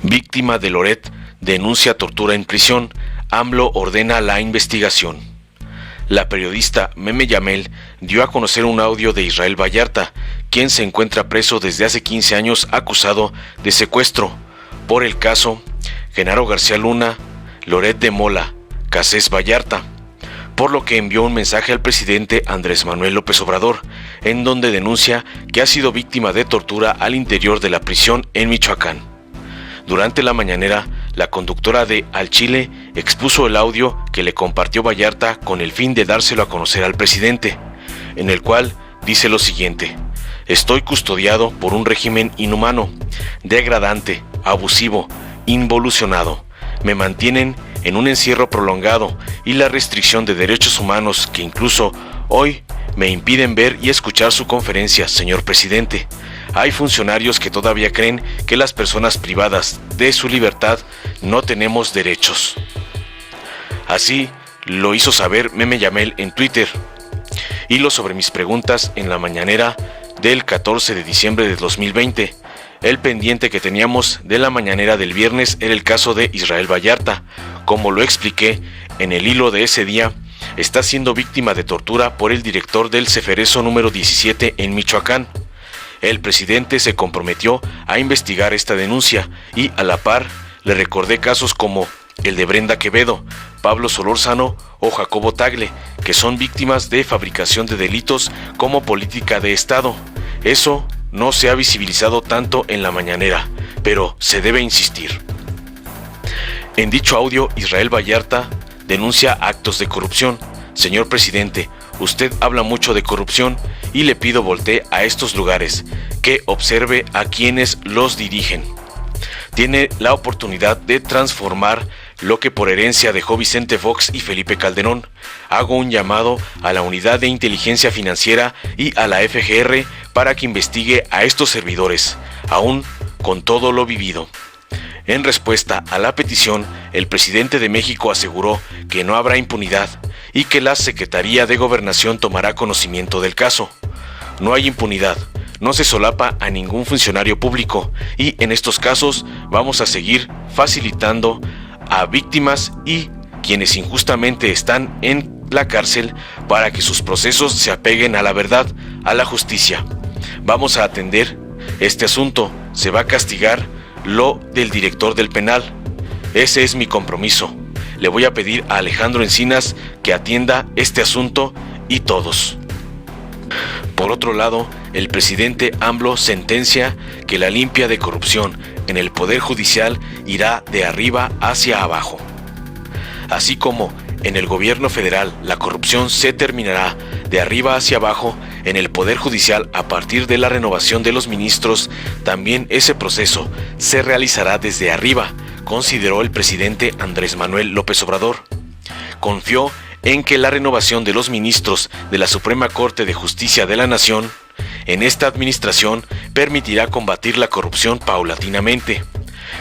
Víctima de Loret denuncia tortura en prisión. AMLO ordena la investigación. La periodista Meme Yamel dio a conocer un audio de Israel Vallarta, quien se encuentra preso desde hace 15 años acusado de secuestro por el caso Genaro García Luna, Loret de Mola, Casés Vallarta, por lo que envió un mensaje al presidente Andrés Manuel López Obrador, en donde denuncia que ha sido víctima de tortura al interior de la prisión en Michoacán. Durante la mañanera, la conductora de Al Chile expuso el audio que le compartió Vallarta con el fin de dárselo a conocer al presidente, en el cual dice lo siguiente: estoy custodiado por un régimen inhumano, degradante, abusivo, involucionado. Me mantienen en un encierro prolongado y la restricción de derechos humanos que incluso hoy me impiden ver y escuchar su conferencia, señor presidente. Hay funcionarios que todavía creen que las personas privadas de su libertad no tenemos derechos. Así lo hizo saber Meme Yamel en Twitter. Hilo sobre mis preguntas en la mañanera del 14 de diciembre de 2020. El pendiente que teníamos de la mañanera del viernes era el caso de Israel Vallarta. Como lo expliqué en el hilo de ese día, está siendo víctima de tortura por el director del Ceferezo número 17 en Michoacán. El presidente se comprometió a investigar esta denuncia y, a la par, le recordé casos como el de Brenda Quevedo, Pablo Solórzano o Jacobo Tagle, que son víctimas de fabricación de delitos como política de Estado. Eso no se ha visibilizado tanto en la mañanera, pero se debe insistir. En dicho audio, Israel Vallarta denuncia actos de corrupción. Señor presidente, usted habla mucho de corrupción y le pido voltee a estos lugares, que observe a quienes los dirigen. Tiene la oportunidad de transformar lo que por herencia dejó Vicente Fox y Felipe Calderón. Hago un llamado a la Unidad de Inteligencia Financiera y a la FGR para que investigue a estos servidores, aún con todo lo vivido. En respuesta a la petición, el presidente de México aseguró que no habrá impunidad y que la Secretaría de Gobernación tomará conocimiento del caso. No hay impunidad, no se solapa a ningún funcionario público y en estos casos vamos a seguir facilitando a víctimas y quienes injustamente están en la cárcel para que sus procesos se apeguen a la verdad, a la justicia. Vamos a atender este asunto, se va a castigar lo del director del penal. Ese es mi compromiso. Le voy a pedir a Alejandro Encinas que atienda este asunto y todos. Por otro lado, el presidente AMLO sentencia que la limpia de corrupción en el Poder Judicial irá de arriba hacia abajo. Así como en el gobierno federal la corrupción se terminará de arriba hacia abajo, en el Poder Judicial a partir de la renovación de los ministros, también ese proceso se realizará desde arriba, consideró el presidente Andrés Manuel López Obrador. Confió en que la renovación de los ministros de la Suprema Corte de Justicia de la Nación en esta administración permitirá combatir la corrupción paulatinamente.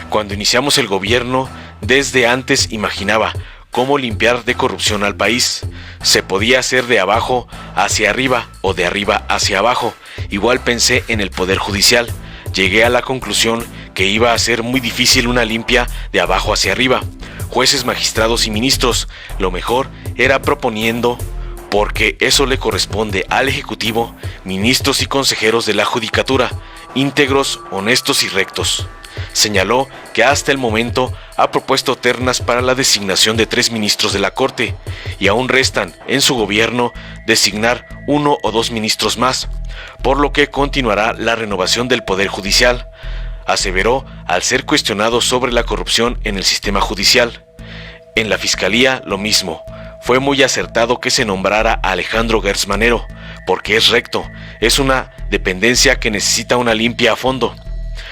Cuando iniciamos el gobierno, desde antes imaginaba cómo limpiar de corrupción al país. Se podía hacer de abajo hacia arriba o de arriba hacia abajo. Igual pensé en el Poder Judicial. Llegué a la conclusión que iba a ser muy difícil una limpia de abajo hacia arriba. Jueces, magistrados y ministros, lo mejor era proponiendo, porque eso le corresponde al Ejecutivo, ministros y consejeros de la Judicatura, íntegros, honestos y rectos. Señaló que hasta el momento ha propuesto ternas para la designación de 3 ministros de la Corte y aún restan en su gobierno designar 1 o 2 ministros más, por lo que continuará la renovación del Poder Judicial, aseveró al ser cuestionado sobre la corrupción en el sistema judicial. En la Fiscalía lo mismo, fue muy acertado que se nombrara a Alejandro Gertz Manero, porque es recto, es una dependencia que necesita una limpia a fondo.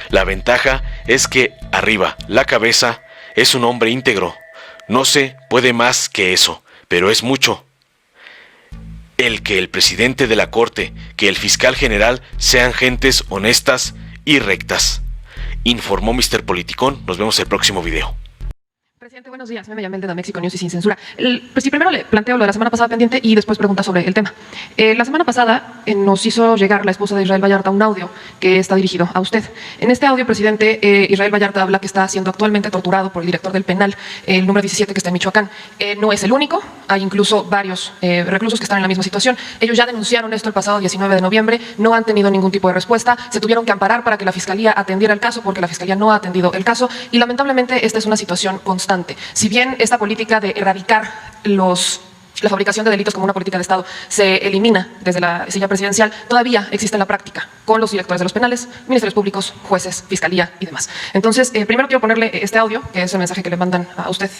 La ventaja es que arriba, la cabeza, es un hombre íntegro. No se puede más que eso, pero es mucho. El que el presidente de la Corte, que el fiscal general sean gentes honestas y rectas. Informó Mr. Politicón. Nos vemos el próximo video. Presidente, buenos días. Me llamo de México News y sin censura. Pues primero le planteo lo de la semana pasada pendiente y después pregunta sobre el tema. La semana pasada nos hizo llegar la esposa de Israel Vallarta un audio que está dirigido a usted. En este audio, presidente, Israel Vallarta habla que está siendo actualmente torturado por el director del penal, el número 17 que está en Michoacán. No es el único, hay incluso varios reclusos que están en la misma situación. Ellos ya denunciaron esto el pasado 19 de noviembre, no han tenido ningún tipo de respuesta, se tuvieron que amparar para que la Fiscalía atendiera el caso porque la Fiscalía no ha atendido el caso y lamentablemente esta es una situación constante. Si bien esta política de erradicar la fabricación de delitos como una política de Estado se elimina desde la silla presidencial, todavía existe en la práctica con los directores de los penales, ministerios públicos, jueces, fiscalía y demás. Entonces, primero quiero ponerle este audio, que es el mensaje que le mandan a usted.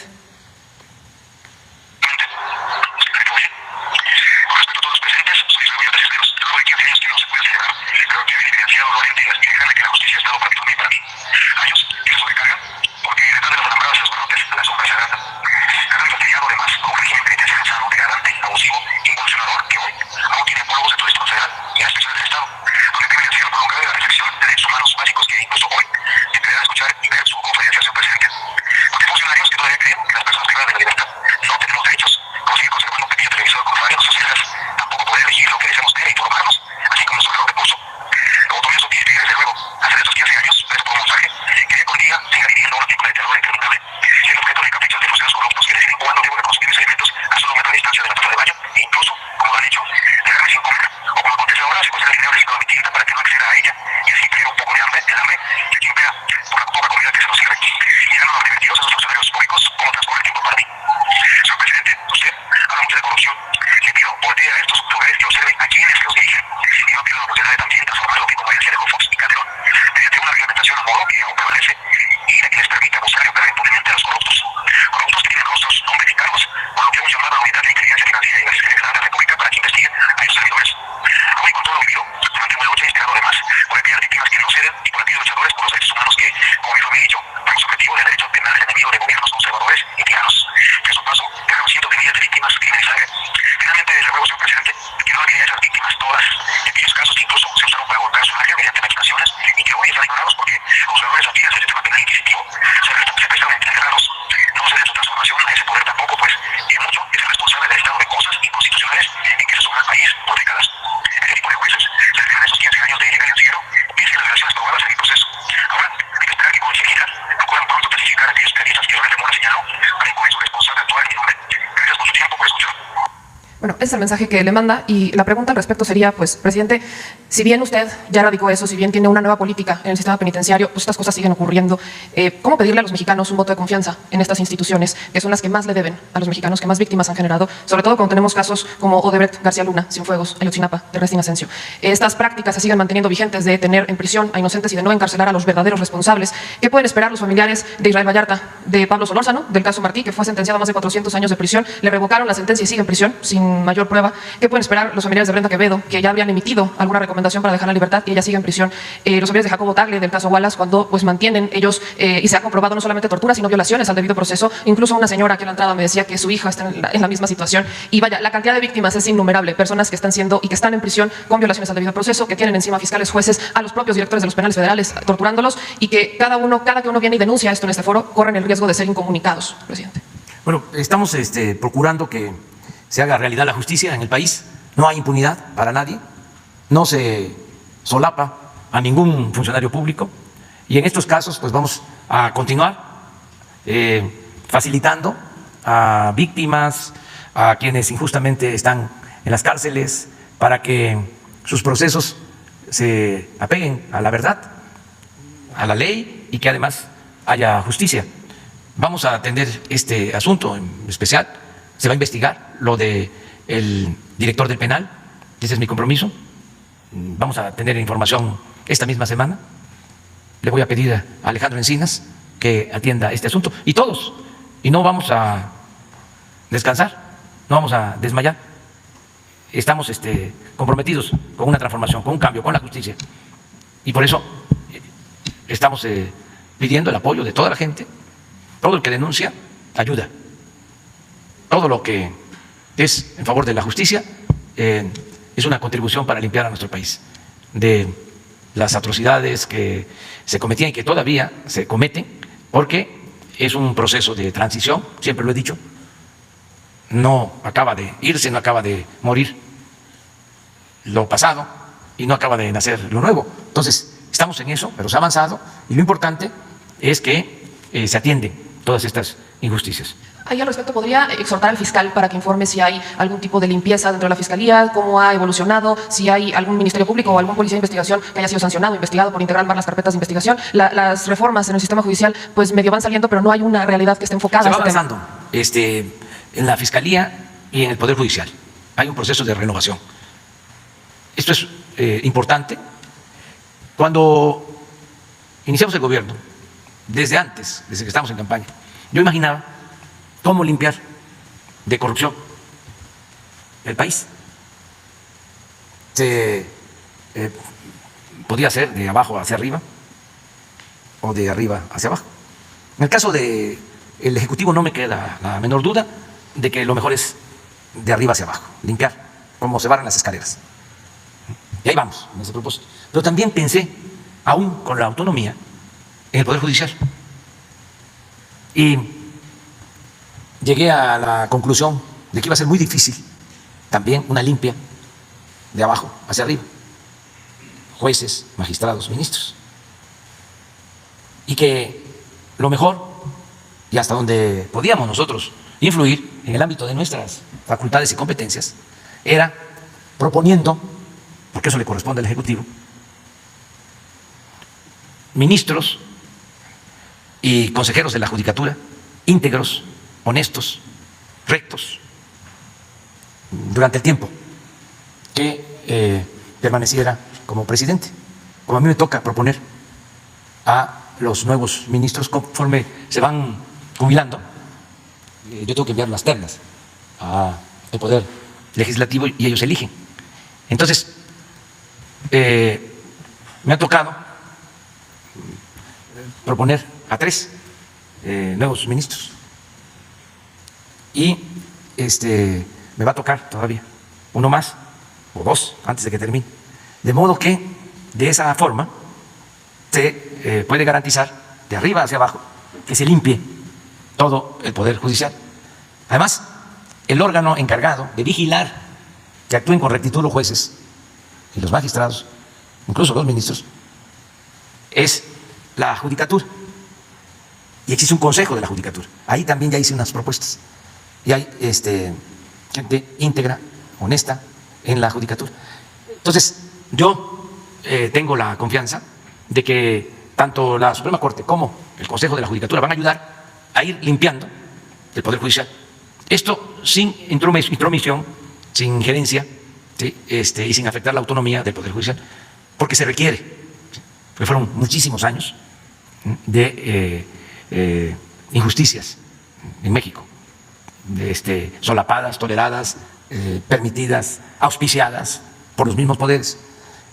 Bueno, ese es el mensaje que le manda y la pregunta al respecto sería, pues, presidente, si bien usted ya radicó eso, si bien tiene una nueva política en el sistema penitenciario, pues estas cosas siguen ocurriendo. ¿Cómo pedirle a los mexicanos un voto de confianza en estas instituciones, que son las que más le deben a los mexicanos, que más víctimas han generado, sobre todo cuando tenemos casos como Odebrecht, García Luna, Cienfuegos, Ayotzinapa, Ernestina Asensio? Estas prácticas se siguen manteniendo vigentes de tener en prisión a inocentes y de no encarcelar a los verdaderos responsables. ¿Qué pueden esperar los familiares de Israel Vallarta, de Pablo Solórzano, del caso Martí, que fue sentenciado a más de 400 años de prisión? Le revocaron la sentencia y sigue en prisión sin mayor prueba. ¿Qué pueden esperar los familiares de Brenda Quevedo, que ya habían emitido alguna recomendación para dejar la libertad y ella sigue en prisión? Los familiares de Jacobo Tagle, del caso Wallace, cuando pues mantienen ellos, y se ha comprobado no solamente torturas, sino violaciones al debido proceso. Incluso una señora que a la entrada me decía que su hija está en la misma situación. Y vaya, la cantidad de víctimas es innumerable. Personas que están siendo y que están en prisión con violaciones al debido proceso, que tienen encima fiscales, jueces, a los propios directores de los penales federales torturándolos, y que cada que uno viene y denuncia esto en este foro, corren el riesgo de ser incomunicados, presidente. Bueno, estamos procurando que se haga realidad la justicia en el país. No hay impunidad para nadie, no se solapa a ningún funcionario público y en estos casos pues vamos a continuar facilitando a víctimas, a quienes injustamente están en las cárceles, para que sus procesos se apeguen a la verdad, a la ley y que además haya justicia. Vamos a atender este asunto en especial, se va a investigar lo del director del penal, ese es mi compromiso. Vamos a tener información esta misma semana. Le voy a pedir a Alejandro Encinas que atienda este asunto y todos, y no vamos a descansar, no vamos a desmayar. Estamos comprometidos con una transformación, con un cambio, con la justicia, y por eso estamos pidiendo el apoyo de toda la gente. Todo el que denuncia ayuda, todo lo que es en favor de la justicia es una contribución para limpiar a nuestro país de las atrocidades que se cometían y que todavía se cometen, porque es un proceso de transición, siempre lo he dicho, no acaba de irse, no acaba de morir lo pasado y no acaba de nacer lo nuevo. Entonces, estamos en eso, pero se ha avanzado y lo importante es que se atienden todas estas injusticias. Ahí al respecto, ¿podría exhortar al fiscal para que informe si hay algún tipo de limpieza dentro de la fiscalía, cómo ha evolucionado, si hay algún ministerio público o algún policía de investigación que haya sido sancionado, investigado por integrar mal las carpetas de investigación? Las reformas en el sistema judicial pues medio van saliendo, pero no hay una realidad que esté enfocada. Se va avanzando en la fiscalía y en el Poder Judicial. Hay un proceso de renovación. Esto es importante. Cuando iniciamos el gobierno, desde antes, desde que estamos en campaña, yo imaginaba cómo limpiar de corrupción el país. Se podía hacer de abajo hacia arriba o de arriba hacia abajo. En el caso del Ejecutivo no me queda la menor duda de que lo mejor es de arriba hacia abajo, limpiar, como se barran las escaleras. Y ahí vamos, en ese propósito. Pero también pensé, aún con la autonomía, en el Poder Judicial. Y llegué a la conclusión de que iba a ser muy difícil también una limpia de abajo hacia arriba. Jueces, magistrados, ministros. Y que lo mejor, y hasta donde podíamos nosotros influir en el ámbito de nuestras facultades y competencias, era proponiendo, porque eso le corresponde al Ejecutivo, ministros y consejeros de la Judicatura íntegros, honestos, rectos, durante el tiempo que permaneciera como presidente. Como a mí me toca proponer a los nuevos ministros conforme se van jubilando, yo tengo que enviar las ternas al Poder Legislativo y ellos eligen. Entonces, me ha tocado proponer a 3 nuevos ministros y me va a tocar todavía uno más o 2 antes de que termine, de modo que de esa forma se puede garantizar de arriba hacia abajo que se limpie todo el Poder Judicial. Además, el órgano encargado de vigilar que actúen con rectitud los jueces y los magistrados, incluso los ministros, es la Judicatura. Y existe un consejo de la Judicatura. Ahí también ya hice unas propuestas. Y hay gente íntegra, honesta en la Judicatura. Entonces, yo tengo la confianza de que tanto la Suprema Corte como el Consejo de la Judicatura van a ayudar a ir limpiando el Poder Judicial. Esto sin intromisión, sin injerencia, ¿sí? Y sin afectar la autonomía del Poder Judicial, porque se requiere, ¿sí? Porque fueron muchísimos años de injusticias en México, solapadas, toleradas, permitidas, auspiciadas por los mismos poderes.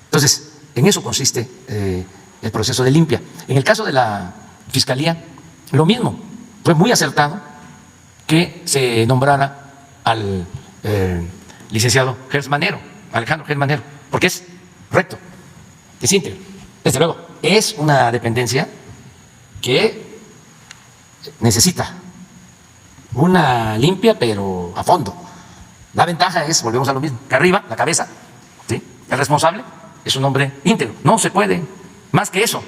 Entonces, en eso consiste el proceso de limpia. En el caso de la Fiscalía, lo mismo. Fue muy acertado que se nombrara al licenciado Alejandro Gertz Manero, porque es recto, es íntegro. Desde luego, es una dependencia que necesita una limpia, pero a fondo. La ventaja es, volvemos a lo mismo, que arriba, la cabeza, ¿sí? El responsable es un hombre íntegro. No se puede más que eso,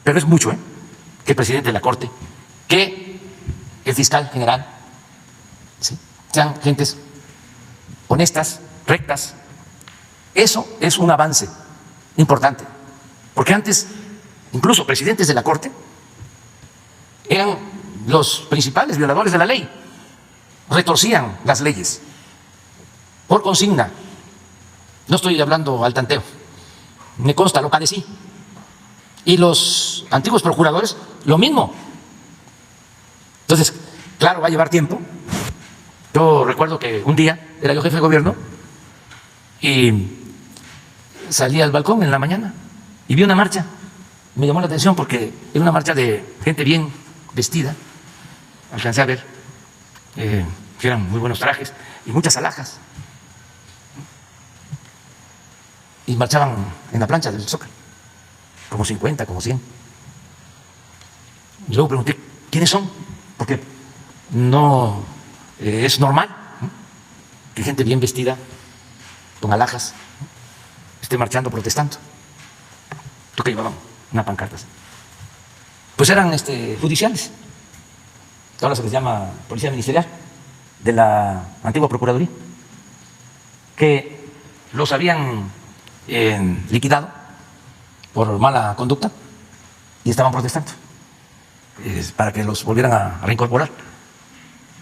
pero es mucho, que el presidente de la Corte, que el fiscal general, ¿sí? Sean gentes honestas, rectas. Eso es un avance importante, porque antes, incluso presidentes de la Corte eran los principales violadores de la ley, retorcían las leyes por consigna. No estoy hablando al tanteo, me consta, lo padecí. Y los antiguos procuradores, lo mismo. Entonces, claro, va a llevar tiempo. Yo recuerdo que un día era yo jefe de gobierno y salí al balcón en la mañana y vi una marcha. Me llamó la atención porque era una marcha de gente bien vestida. Alcancé a ver que eran muy buenos trajes y muchas alhajas. Y marchaban en la plancha del Zócalo, como 50, como 100. Y luego pregunté, quiénes son, porque no es normal, ¿no?, que gente bien vestida, con alhajas, esté marchando, protestando. ¿Tú que llevaban una pancarta? Pues eran judiciales, ahora se les llama policía ministerial, de la antigua Procuraduría, que los habían liquidado por mala conducta y estaban protestando para que los volvieran a reincorporar.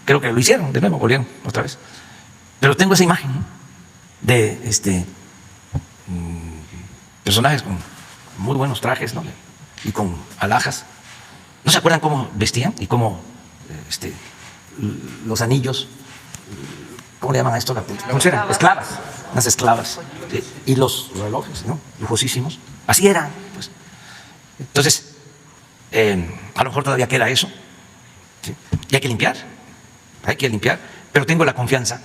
Creo que lo hicieron de nuevo, volvieron otra vez. Pero tengo esa imagen, ¿no?, de personajes con muy buenos trajes, ¿no?, y con alhajas. ¿No se acuerdan cómo vestían y cómo los anillos, ¿cómo le llaman a esto? La pulsera, esclavas, unas esclavas, ¿sí?, y los relojes, ¿no?, lujosísimos. Así eran, pues. Entonces, a lo mejor todavía queda eso, ¿sí?, y hay que limpiar, pero tengo la confianza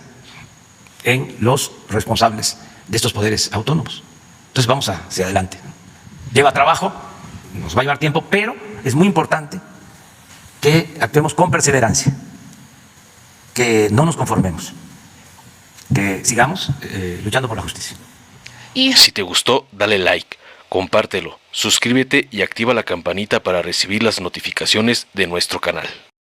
en los responsables de estos poderes autónomos. Entonces vamos hacia adelante. Lleva trabajo, nos va a llevar tiempo, pero es muy importante que actuemos con perseverancia, que no nos conformemos, que sigamos luchando por la justicia. Y si te gustó, dale like, compártelo, suscríbete y activa la campanita para recibir las notificaciones de nuestro canal.